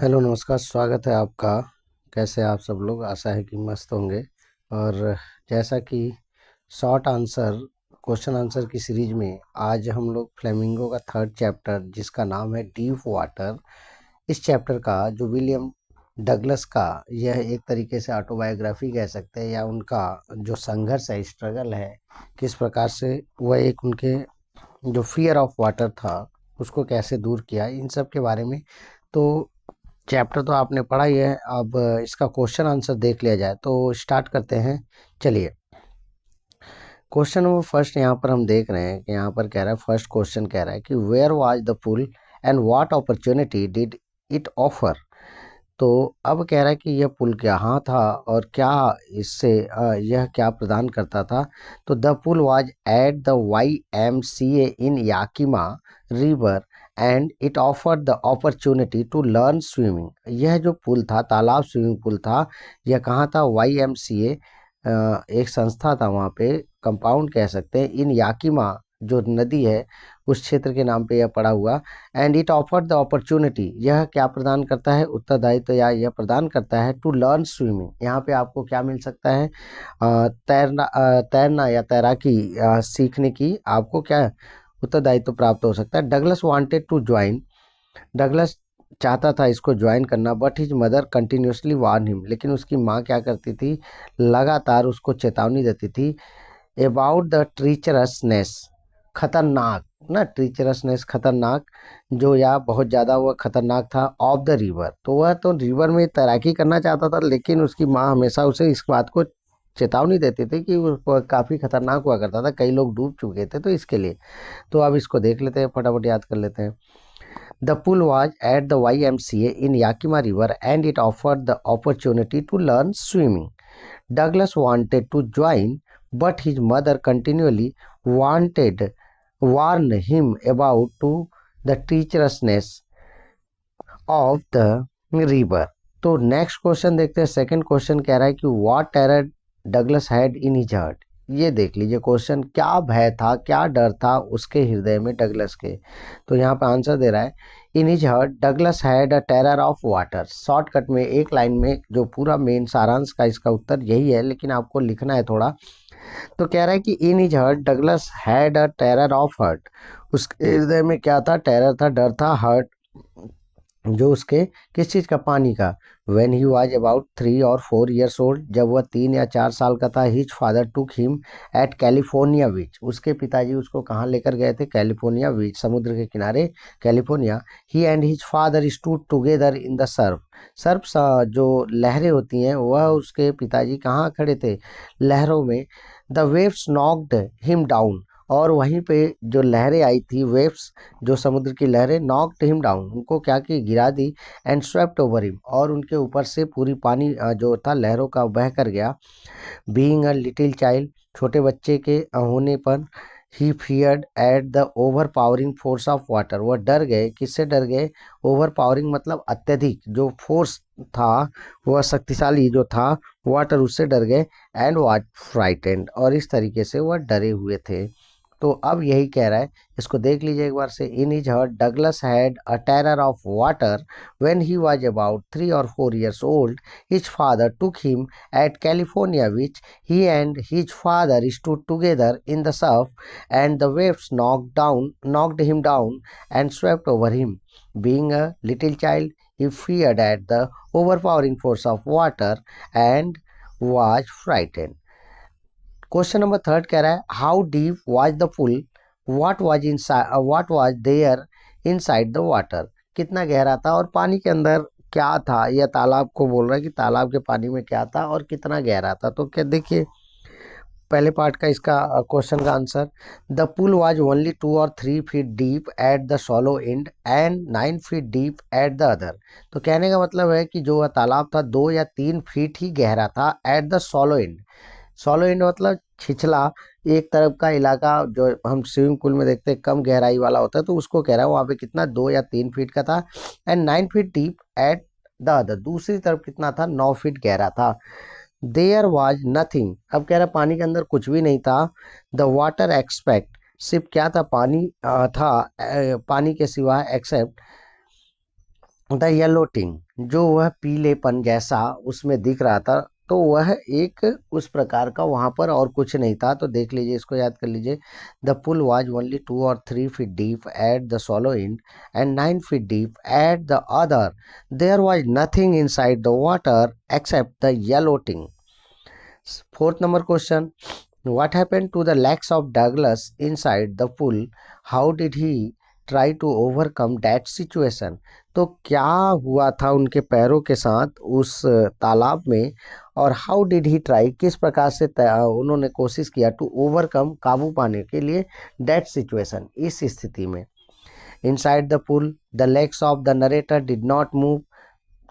Hello नमस्कार, स्वागत है आपका। कैसे हैं आप सब लोग? आशा है कि मस्त होंगे। और जैसा कि शॉर्ट आंसर क्वेश्चन आंसर की सीरीज में आज हम लोग फ्लेमिंगो का थर्ड चैप्टर जिसका नाम है डीप वाटर, इस चैप्टर का जो विलियम डगलस का यह एक तरीके से ऑटोबायोग्राफी कह सकते हैं, या उनका जो संघर्ष है, स्ट्रगल है, किस प्रकार से वह एक उनके जो फियर ऑफ वाटर था उसको कैसे दूर किया, इन सब के बारे में। तो चैप्टर तो आपने पढ़ा ही है, अब इसका क्वेश्चन आंसर देख लिया जाए तो स्टार्ट करते हैं। चलिए, क्वेश्चन नंबर फर्स्ट यहाँ पर हम देख रहे हैं कि यहाँ पर कह रहा है, फर्स्ट क्वेश्चन कह रहा है कि where was the pool and what opportunity did it offer. तो अब कह रहा है कि यह पुल कहाँ था और क्या इससे यह क्या प्रदान करता था। तो the pool was at the YMCA in Yakima river and it offer the opportunity to learn swimming. यह जो पुल था, तालाब स्विमिंग पूल था, यह कहाँ था? YMCA एक संस्था था, वहाँ पे कंपाउंड कह सकते हैं, इन याकिमा जो नदी है उस क्षेत्र के नाम पे यह पड़ा हुआ। And it offer the opportunity, यह क्या प्रदान करता है? उत्तरदायित्व, या यह प्रदान करता है टू लर्न स्विमिंग। यहाँ पे आपको क्या मिल सकता है? तैरना या तैराकी सीखने की आपको क्या उत्तरदायित्व प्राप्त हो सकता है। Douglas wanted to join, Douglas चाहता था इसको ज्वाइन करना, but his mother continuously warn him, लेकिन उसकी माँ क्या करती थी? लगातार उसको चेतावनी देती थी अबाउट द ट्रीचरसनेस, खतरनाक ना, ट्रीचरसनेस खतरनाक, जो या बहुत ज़्यादा वह खतरनाक था, ऑफ द रिवर। तो वह तो रिवर में तैराकी करना चाहता था, लेकिन उसकी माँ हमेशा उसे इस बात को चेतावनी देती थी कि वो काफ़ी खतरनाक हुआ करता था, कई लोग डूब चुके थे, तो इसके लिए। तो अब इसको देख लेते हैं, फटाफट याद कर लेते हैं। The pool was at the YMCA in Yakima River and it offered the opportunity to learn swimming. Douglas wanted to join, but his mother continually warned him about the treacherousness of the river. तो next question देखते हैं। Second question कह रहा है कि what terror Douglas had in his heart. ये देख लीजिए क्वेश्चन, क्या भय था, क्या डर था उसके हृदय में डगलस के। तो यहाँ पे आंसर दे रहा है, इन his heart Douglas had a terror of water. Shortcut में एक लाइन में जो पूरा मेन सारांश का इसका उत्तर यही है, लेकिन आपको लिखना है थोड़ा। तो कह रहा है कि in his heart Douglas had a terror of hurt, उसके हृदय में क्या था? टेरर था, डर था। हर्ट जो उसके किस चीज़ का? पानी का। वेन ही वॉज अबाउट 3 और 4 years ओल्ड, जब वह 3 या 4 साल का था, his father took him at California beach, उसके पिताजी उसको कहाँ लेकर गए थे? कैलिफोर्निया बीच, समुद्र के किनारे, California. He and his father stood together in the Surf, Surf जो लहरें होती हैं, वह उसके पिताजी कहाँ खड़े थे? लहरों में। The waves knocked him down, और वहीं पे जो लहरें आई थी, वेव्स जो समुद्र की लहरें, नॉक्ड हिम डाउन, उनको क्या की? गिरा दी। एंड स्वेप्ट ओवर हिम, और उनके ऊपर से पूरी पानी जो था लहरों का बह कर गया। बीइंग अ लिटिल चाइल्ड, छोटे बच्चे के होने पर, he feared at the overpowering force of water, वह डर गए। किससे डर गए? ओवर पावरिंग मतलब अत्यधिक जो फोर्स था, वह शक्तिशाली जो था वाटर, उससे डर गए। एंड वाज फ्राइटेंड, और इस तरीके से वह डरे हुए थे। तो अब यही कह रहा है, इसको देख लीजिए एक बार से। In his heart Douglas had a terror of water when he was about 3 or 4 years old, his father took him at California, which he and his father stood together in the surf, and the waves knocked him down, and swept over him. Being a little child, he feared at the overpowering force of water and was frightened. Question number third कह रहा है, how deep was the pool, what was there inside the water. कितना गहरा था और पानी के अंदर क्या था? यह तालाब को बोल रहा है कि तालाब के पानी में क्या था और कितना गहरा था। तो क्या देखिए, पहले पार्ट का इसका क्वेश्चन का answer, the pool was only 2 or 3 feet deep at the shallow end and 9 feet deep at the other. तो कहने का मतलब है कि जो तालाब था 2 या 3 फीट ही गहरा था eight the shallow and. सॉलो and मतलब छिछला, एक तरफ का इलाका जो हम स्विमिंग पूल में देखते हैं कम गहराई वाला होता है, तो उसको कह रहा है वहाँ पे कितना? 2 या 3 फीट का था। And 9 feet deep at the other, दूसरी तरफ कितना था? 9 फीट गहरा था। देयर वाज नथिंग, अब कह रहा है पानी के अंदर कुछ भी नहीं था। द वाटर एक्सपेक्ट, सिर्फ क्या था? पानी था, पानी के सिवा, एक्सेप्ट द येलो टिंग, जो वह पीलेपन जैसा उसमें दिख रहा था, तो वह एक उस प्रकार का वहां पर और कुछ नहीं था। तो देख लीजिए, इसको याद कर लीजिए। The pool was only 2 or 3 feet deep at the shallow end and 9 feet deep at the other. There was nothing inside the water except the yellow thing. Fourth number question. What happened to the legs of Douglas inside the pool? How did he try to overcome that situation? तो क्या हुआ था उनके पैरों के साथ उस तालाब में, और हाउ डिड ही ट्राई, किस प्रकार से उन्होंने कोशिश किया टू ओवरकम, काबू पाने के लिए, दैट सिचुएशन, इस स्थिति में। Inside the pool the legs of the narrator did not move,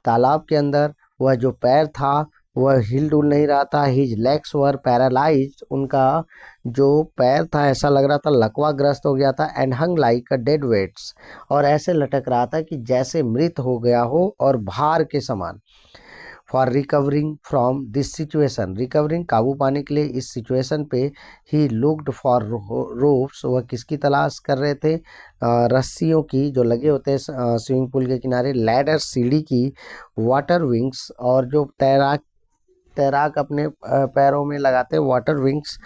तालाब के अंदर वह जो पैर था वह हिल डुल नहीं रहा था। हिज लेग्स वर पैरालाइज्ड, उनका जो पैर था ऐसा लग रहा था लकवाग्रस्त हो गया था। And hung like a dead weights, और ऐसे लटक रहा था कि जैसे मृत हो गया हो और भार के समान। For recovering from this situation, recovering, काबू पाने के लिए इस सिचुएशन पे, ही लुक्ड फॉर रोप्स, वह किसकी तलाश कर रहे थे, रस्सियों की जो लगे होते हैं स्विमिंग पूल के किनारे, लैडर, सीढ़ी की, वाटर विंग्स, और जो तैराक तैराक अपने पैरों में लगाते water wings.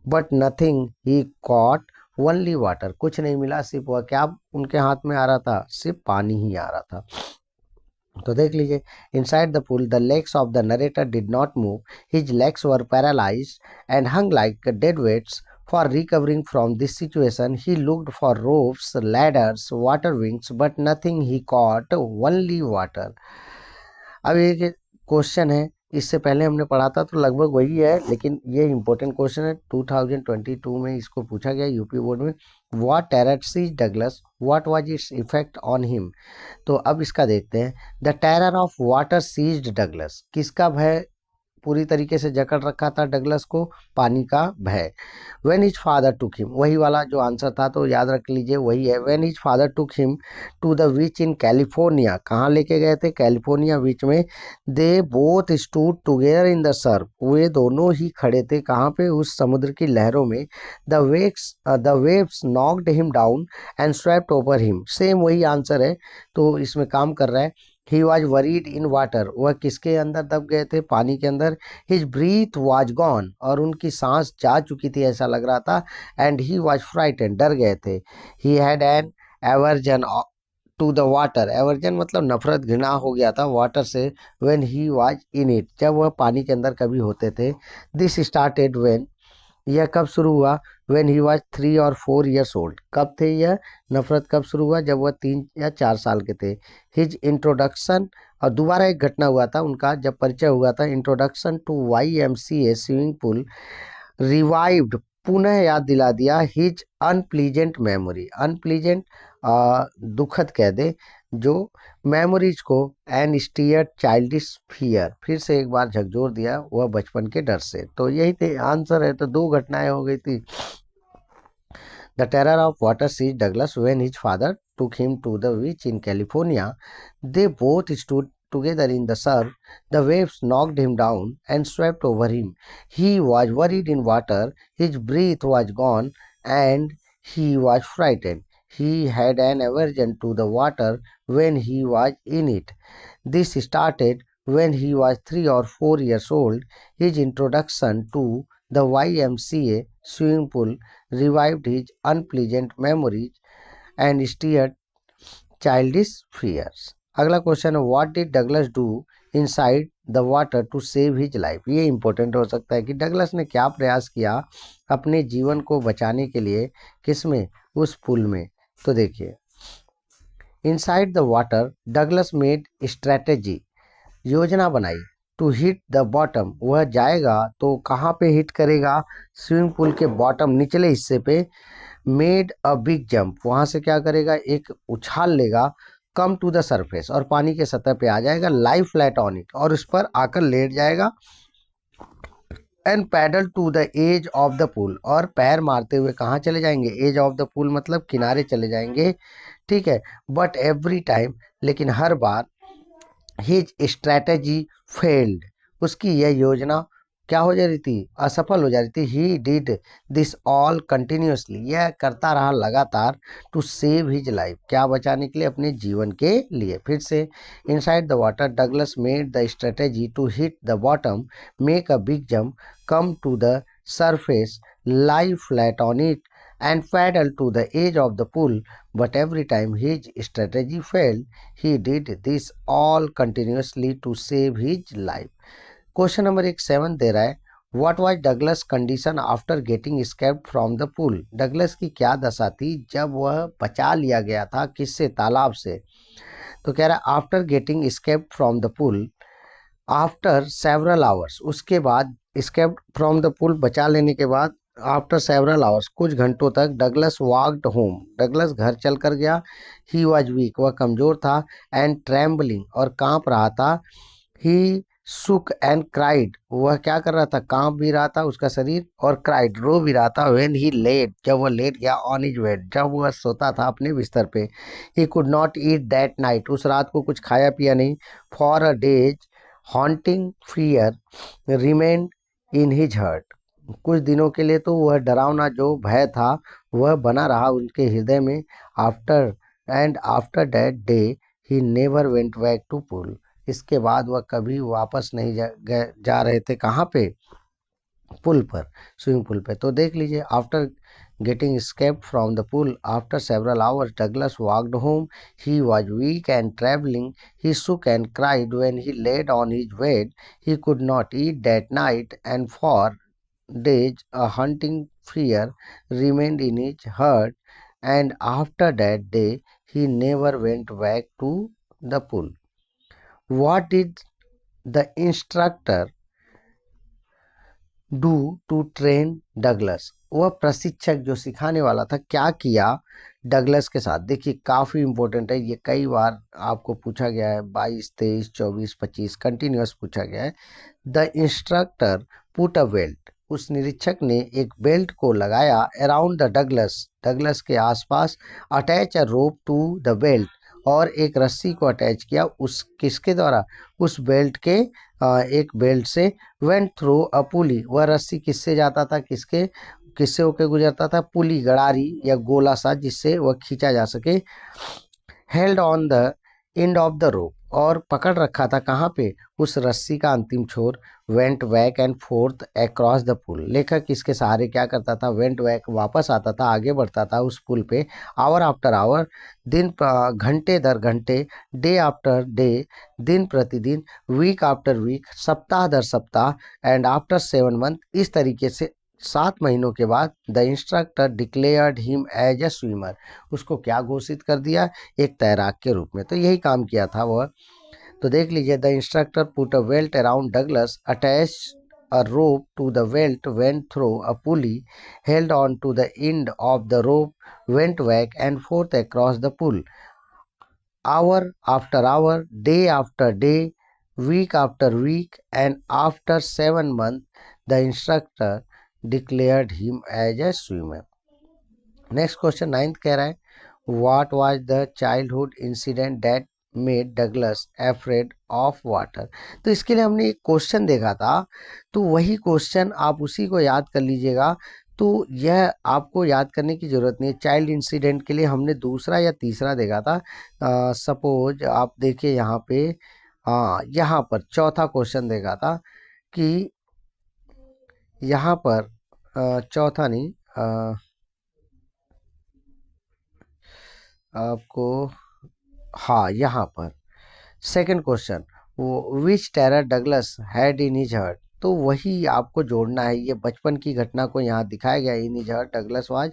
But nothing he caught, only water, कुछ नहीं मिला, सिर्फ वह क्या उनके हाथ में आ रहा था, सिर्फ पानी ही आ रहा था। तो देख लीजिए, inside the pool the legs of the narrator did not move, his legs were paralysed and hung like dead weights. For recovering from this situation he looked for ropes, ladders, water wings, but nothing he caught, only water. अब एक question है, इससे पहले हमने पढ़ा था तो लगभग वही है, लेकिन ये इंपॉर्टेंट क्वेश्चन है। 2022 में इसको पूछा गया यूपी बोर्ड में। What terror seize Douglas, what was its effect on him. तो अब इसका देखते हैं। The terror of water seized Douglas, किसका भय पूरी तरीके से जकड़ रखा था डगलस को, पानी का भय। When his father took him, वही वाला जो आंसर था, तो याद रख लीजिए वही है। When his father took him to the beach in California, कहाँ लेके गए थे, कैलिफोर्निया बीच में। They both stood together in the surf, वे दोनों ही खड़े थे कहाँ पे, उस समुद्र की लहरों में। The waves knocked him down and swept over him, same वही आंसर है, तो इसमें काम कर रहा है। He was worried in water, वह किसके अंदर दब गए थे, पानी के अंदर। हिज ब्रीथ वॉज गॉन, और उनकी सांस जा चुकी थी ऐसा लग रहा था। एंड ही वॉज फ्राइटेंड, डर गए थे। He had an aversion to the water, aversion मतलब नफरत, घृणा हो गया था वाटर से। When he was in it, जब वह पानी के अंदर कभी होते थे। दिस स्टार्टेड व्हेन, यह कब शुरू हुआ, when he was 3 or 4 years old, कब थे यह नफरत, कब शुरू हुआ, जब वह 3 या 4 साल के थे। हिज इंट्रोडक्शन, और दोबारा एक घटना हुआ था उनका जब परिचय हुआ था, introduction to YMCA swimming pool revived, पुनः याद दिला दिया, हिज अनप्लीजेंट मेमोरी, अनप्लीजेंट दुखद कह दे, जो मेमोरीज को, एंड स्टीयर चाइल्डिश फियर, फिर से एक बार झकझोर दिया वह बचपन के डर से। तो यही थे आंसर है, तो दो घटनाएं हो गई थी। The terror of water seize Douglas when his father took him to the beach in California. They both stood together in the surf. The waves knocked him down and swept over him. He was worried in water. His breath was gone and he was frightened. He had an aversion to the water when he was in it. This started when he was 3 or 4 years old. His introduction to the YMCA swimming pool revived his unpleasant memories and stirred childish fears. अगला question है, what did Douglas do inside the water to save his life. ये important हो सकता है कि Douglas ने क्या प्रयास किया अपने जीवन को बचाने के लिए, किसमें, उस पुल में। तो देखिए, inside the water Douglas made strategy, योजना बनाई, टू हिट द बॉटम, वह जाएगा तो कहाँ पे हिट करेगा, स्विमिंग पूल के बॉटम, निचले हिस्से पे। मेड अ बिग जंप, वहां से क्या करेगा, एक उछाल लेगा। कम टू द सरफेस, और पानी के सतह पे आ जाएगा। लाई फ्लैट ऑन इट, और उस पर आकर लेट जाएगा। And paddle to the edge of the pool, और पैर मारते हुए कहाँ चले जाएंगे, एज ऑफ द पूल मतलब किनारे चले जाएंगे, ठीक है। बट एवरी टाइम, लेकिन हर बार, हिज स्ट्रैटेजी फेल्ड, उसकी यह योजना क्या हो जा रही थी, असफल हो जा रही थी। He did this all continuously, यह करता रहा लगातार, टू सेव हिज लाइफ, क्या बचाने के लिए, अपने जीवन के लिए। फिर से, inside the water Douglas made the strategy to hit the bottom, make a big jump, come to the surface, lie flat on it, and paddle to the edge of the pool. But every time his strategy failed, he did this all continuously to save his life. Question number 7 दे रहा है, What was Douglas' condition after getting escaped from the pool? Douglas की क्या दशा थी जब वह बचा लिया गया था, किससे, तालाब से। तो कह रहा है after getting escaped from the pool, after several hours, उसके बाद escaped फ्रॉम द पुल, बचा लेने के बाद, आफ्टर सेवरल आवर्स, कुछ घंटों तक, डगलस वॉकड होम, डगलस घर चल कर गया। ही वॉज वीक, वह कमजोर था, एंड ट्रैम्बलिंग, और कांप रहा था। ही सुक एंड क्राइड, वह क्या कर रहा था, कांप भी रहा था उसका शरीर, और क्राइड, रो भी रहा था। व्हेन ही लेट, जब वह लेट गया, ऑन हिज बेड, जब वह सोता था अपने बिस्तर पे। He could not eat that night, उस रात को कुछ खाया पिया नहीं। For a days haunting fear remained in his heart, कुछ दिनों के लिए तो वह डरावना जो भय था वह बना रहा उनके हृदय में। After after that day he never went back to pool, इसके बाद वह कभी वापस नहीं जा रहे थे, कहाँ पे, पुल पर, स्विमिंग पूल पे। तो देख लीजिए, after getting escaped from the pool after several hours, Douglas walked home. He was weak and trembling. He shook and cried when he laid on his bed. He could not eat that night, and for days a haunting fear remained in his heart. And after that day, he never went back to the pool. What did the instructor do to train Douglas, वह प्रशिक्षक जो सिखाने वाला था क्या किया Douglas के साथ। देखिए काफ़ी इंपॉर्टेंट है ये, कई बार आपको पूछा गया है, 22, 23, 24, 25 कंटिन्यूस पूछा गया है। The instructor put a belt, उस निरीक्षक ने एक बेल्ट को लगाया अराउंड द डगलस, डगलस के आसपास। Attach a rope to the belt, और एक रस्सी को अटैच किया उस किसके द्वारा, उस बेल्ट के एक बेल्ट से। वेंट थ्रू अ पुली, वह रस्सी किससे जाता था, किससे होकर गुजरता था, पुली, गड़ारी या गोला सा जिससे वह खींचा जा सके। Held on the end of the rope, और पकड़ रखा था कहाँ पे, उस रस्सी का अंतिम छोर। Went back and forth across the pool, लेखक इसके सहारे क्या करता था, वेंट बैक, वापस आता था, आगे बढ़ता था उस पुल पे। आवर आफ्टर आवर, घंटे दर घंटे, डे आफ्टर डे, दिन प्रतिदिन, वीक आफ्टर वीक, सप्ताह दर सप्ताह, एंड आफ्टर 7 मंथ, इस तरीके से 7 महीनों के बाद the instructor declared him as a swimmer, उसको क्या घोषित कर दिया, एक तैराक के रूप में। तो यही काम किया था वह। तो देख लीजिए, the instructor put a belt around Douglas, attach a rope to the belt, went through a pulley, held on to the end of the rope, went back and forth across the pool, hour after hour, day after day, week after week, and after 7 months, the instructor declared him as a swimmer. Next question 9th कह रहा है, what was the childhood incident that made Douglas afraid of water. तो इसके लिए हमने एक question देखा था, तो वही क्वेश्चन आप उसी को याद कर लीजिएगा। तो यह आपको याद करने की ज़रूरत नहीं है। चाइल्ड इंसिडेंट के लिए हमने दूसरा या तीसरा देखा था। सपोज आप देखिए यहाँ पे, हाँ यहाँ पर चौथा क्वेश्चन देखा था कि यहाँ पर चौथा नहीं, आपको, हाँ यहाँ पर second question, which terror Douglas had in his heart, तो वही आपको जोड़ना है। ये बचपन की घटना को यहाँ दिखाया गया, in his heart Douglas was,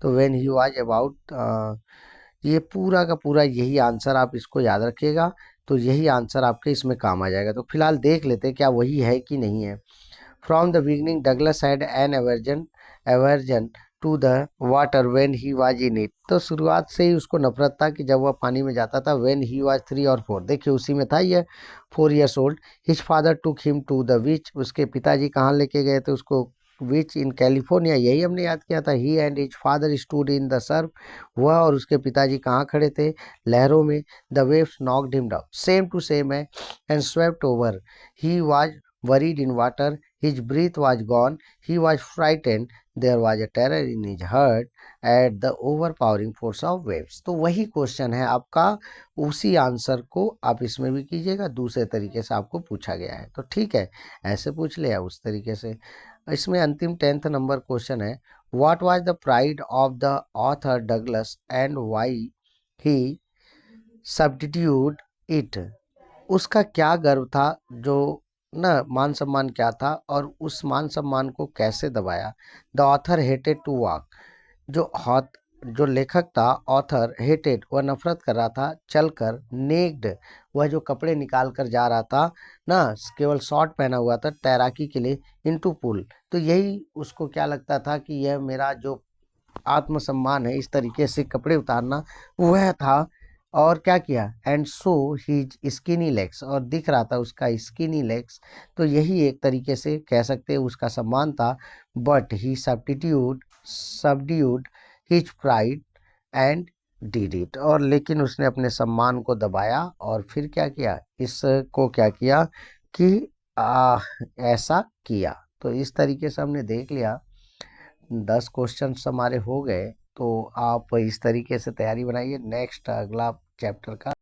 तो व्हेन ही वाज अबाउट, ये पूरा का पूरा यही आंसर, आप इसको याद रखिएगा। तो यही आंसर आपके इसमें काम आ जाएगा। तो फिलहाल देख लेते हैं क्या वही है कि नहीं है। From the beginning Douglas had an aversion to the water when he was in it, तो शुरुआत से ही उसको नफरत था कि जब वह पानी में जाता था। व्हेन ही वाज 3 और 4, देखिए उसी में था ये, 4 years old. His father took him to the beach, उसके पिताजी कहाँ लेके गए थे उसको, बीच इन कैलिफोर्निया, यही हमने याद किया था। He and his father stood in the surf, वह और उसके पिताजी कहाँ खड़े थे, लहरों में। The waves knocked him down, same to same है, and swept over. He was worried in water, His breath was gone. He was frightened. There was a terror in his heart at the overpowering force of waves. तो वही question है आपका, उसी answer को आप इसमें भी कीजिएगा, दूसरे तरीके से आपको पूछा गया है। तो ठीक है, ऐसे पूछ लिया उस तरीके से। इसमें अंतिम 10th नंबर क्वेश्चन है, what was the pride of the author Douglas and why he substitute it. उसका क्या गर्व था, जो ना मान सम्मान क्या था, और उस मान सम्मान को कैसे दबाया। The author hated to walk, जो लेखक था, ऑथर हेटेड, वह नफरत कर रहा था, चलकर, नेक्ड, वह जो कपड़े निकाल कर जा रहा था ना, केवल शॉर्ट पहना हुआ था तैराकी के लिए, इनटू पूल। तो यही उसको क्या लगता था कि यह मेरा जो आत्मसम्मान है, इस तरीके से कपड़े उतारना, वह था। और क्या किया, and saw his skinny legs, और दिख रहा था उसका स्किनी लेग्स। तो यही एक तरीके से कह सकते हैं उसका सम्मान था। But he subdued his pride and did it, और लेकिन उसने अपने सम्मान को दबाया और फिर क्या किया, इसको क्या किया कि ऐसा किया। तो इस तरीके से हमने देख लिया, 10 क्वेश्चन हमारे हो गए। तो आप इस तरीके से तैयारी बनाइए नेक्स्ट अगला चैप्टर का।